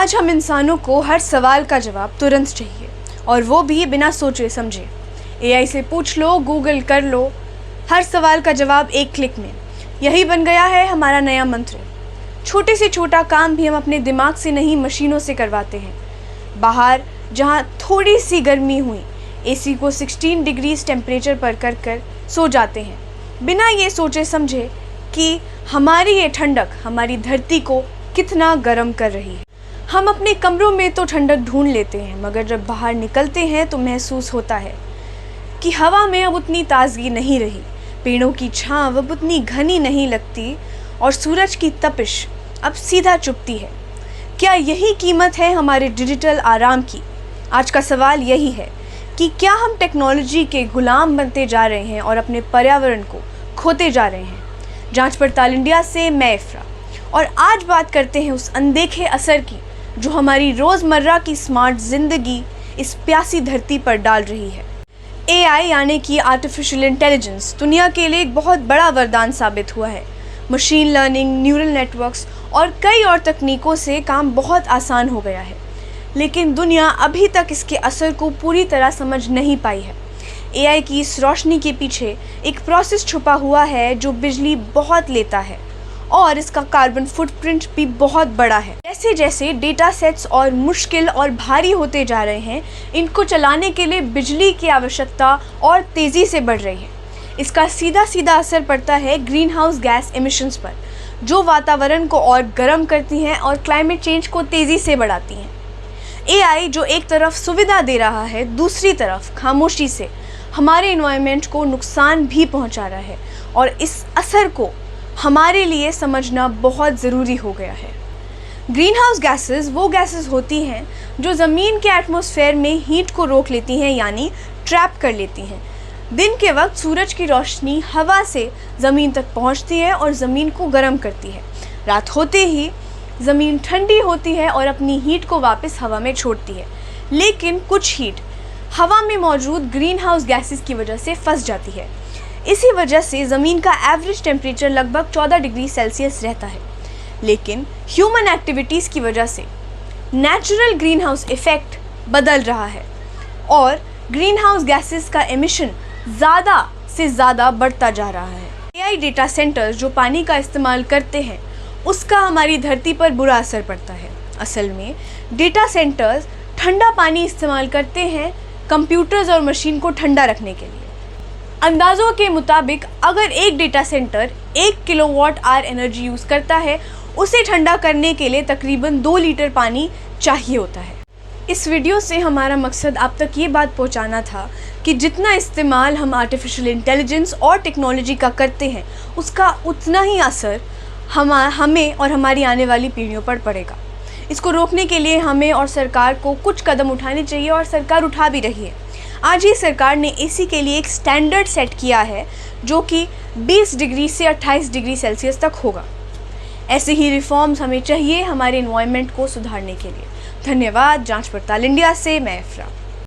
आज हम इंसानों को हर सवाल का जवाब तुरंत चाहिए, और वो भी बिना सोचे समझे। एआई से पूछ लो, गूगल कर लो, हर सवाल का जवाब एक क्लिक में। यही बन गया है हमारा नया मंत्र। छोटे से छोटा काम भी हम अपने दिमाग से नहीं, मशीनों से करवाते हैं। बाहर जहाँ थोड़ी सी गर्मी हुई, एसी को 16 डिग्रीज टेम्परेचर पर कर सो जाते हैं, बिना ये सोचे समझे कि हमारी ये ठंडक हमारी धरती को कितना गर्म कर रही है। हम अपने कमरों में तो ठंडक ढूंढ लेते हैं, मगर जब बाहर निकलते हैं तो महसूस होता है कि हवा में अब उतनी ताजगी नहीं रही, पेड़ों की छांव अब उतनी घनी नहीं लगती, और सूरज की तपिश अब सीधा चुभती है। क्या यही कीमत है हमारे डिजिटल आराम की? आज का सवाल यही है कि क्या हम टेक्नोलॉजी के गुलाम बनते जा रहे हैं और अपने पर्यावरण को खोते जा रहे हैं? जांच पड़ताल इंडिया से मैं इफ्रा, और आज बात करते हैं उस अनदेखे असर की जो हमारी रोज़मर्रा की स्मार्ट ज़िंदगी इस प्यासी धरती पर डाल रही है। एआई यानी कि आर्टिफिशियल इंटेलिजेंस दुनिया के लिए एक बहुत बड़ा वरदान साबित हुआ है। मशीन लर्निंग, न्यूरल नेटवर्क्स और कई और तकनीकों से काम बहुत आसान हो गया है, लेकिन दुनिया अभी तक इसके असर को पूरी तरह समझ नहीं पाई है। एआई की इस रोशनी के पीछे एक प्रोसेस छुपा हुआ है जो बिजली बहुत लेता है, और इसका कार्बन फुटप्रिंट भी बहुत बड़ा है। जैसे जैसे डेटा सेट्स और मुश्किल और भारी होते जा रहे हैं, इनको चलाने के लिए बिजली की आवश्यकता और तेज़ी से बढ़ रही है। इसका सीधा सीधा असर पड़ता है ग्रीन हाउस गैस एमिशंस पर, जो वातावरण को और गर्म करती हैं और क्लाइमेट चेंज को तेज़ी से बढ़ाती हैं। एआई जो एक तरफ सुविधा दे रहा है, दूसरी तरफ खामोशी से हमारे एनवायरनमेंट को नुकसान भी पहुंचा रहा है, और इस असर को हमारे लिए समझना बहुत ज़रूरी हो गया है। ग्रीन हाउस गैसेस वो गैसेस होती हैं जो ज़मीन के एटमॉस्फेयर में हीट को रोक लेती हैं, यानी ट्रैप कर लेती हैं। दिन के वक्त सूरज की रोशनी हवा से ज़मीन तक पहुंचती है और ज़मीन को गर्म करती है। रात होते ही ज़मीन ठंडी होती है और अपनी हीट को वापस हवा में छोड़ती है, लेकिन कुछ हीट हवा में मौजूद ग्रीन हाउस गैसेस की वजह से फंस जाती है। इसी वजह से ज़मीन का एवरेज टेम्परेचर लगभग 14 डिग्री सेल्सियस रहता है, लेकिन ह्यूमन एक्टिविटीज़ की वजह से नेचुरल ग्रीन हाउस इफ़ेक्ट बदल रहा है और ग्रीन हाउस गैसेस का एमिशन ज़्यादा से ज़्यादा बढ़ता जा रहा है। एआई डेटा सेंटर्स जो पानी का इस्तेमाल करते हैं, उसका हमारी धरती पर बुरा असर पड़ता है। असल में डेटा सेंटर्स ठंडा पानी इस्तेमाल करते हैं कंप्यूटर्स और मशीन को ठंडा रखने के लिए। अंदाज़ों के मुताबिक अगर एक data centre 1 kilowatt hour energy use करता है, उसे ठंडा करने के लिए तकरीबन 2 लीटर पानी चाहिए होता है। इस वीडियो से हमारा मकसद आप तक ये बात पहुंचाना था कि जितना इस्तेमाल हम आर्टिफिशियल इंटेलिजेंस और टेक्नोलॉजी का करते हैं, उसका उतना ही असर हमें और हमारी आने वाली पीढ़ियों पर पड़ेगा। इसको रोकने के लिए हमें और सरकार को कुछ कदम उठाने चाहिए, और सरकार उठा भी रही है। आज ही सरकार ने एसी के लिए एक स्टैंडर्ड सेट किया है जो कि 20 डिग्री से 28 डिग्री सेल्सियस तक होगा। ऐसे ही रिफॉर्म्स हमें चाहिए हमारे एनवायरनमेंट को सुधारने के लिए। धन्यवाद। जांच पड़ताल इंडिया से मैं इफ्रा।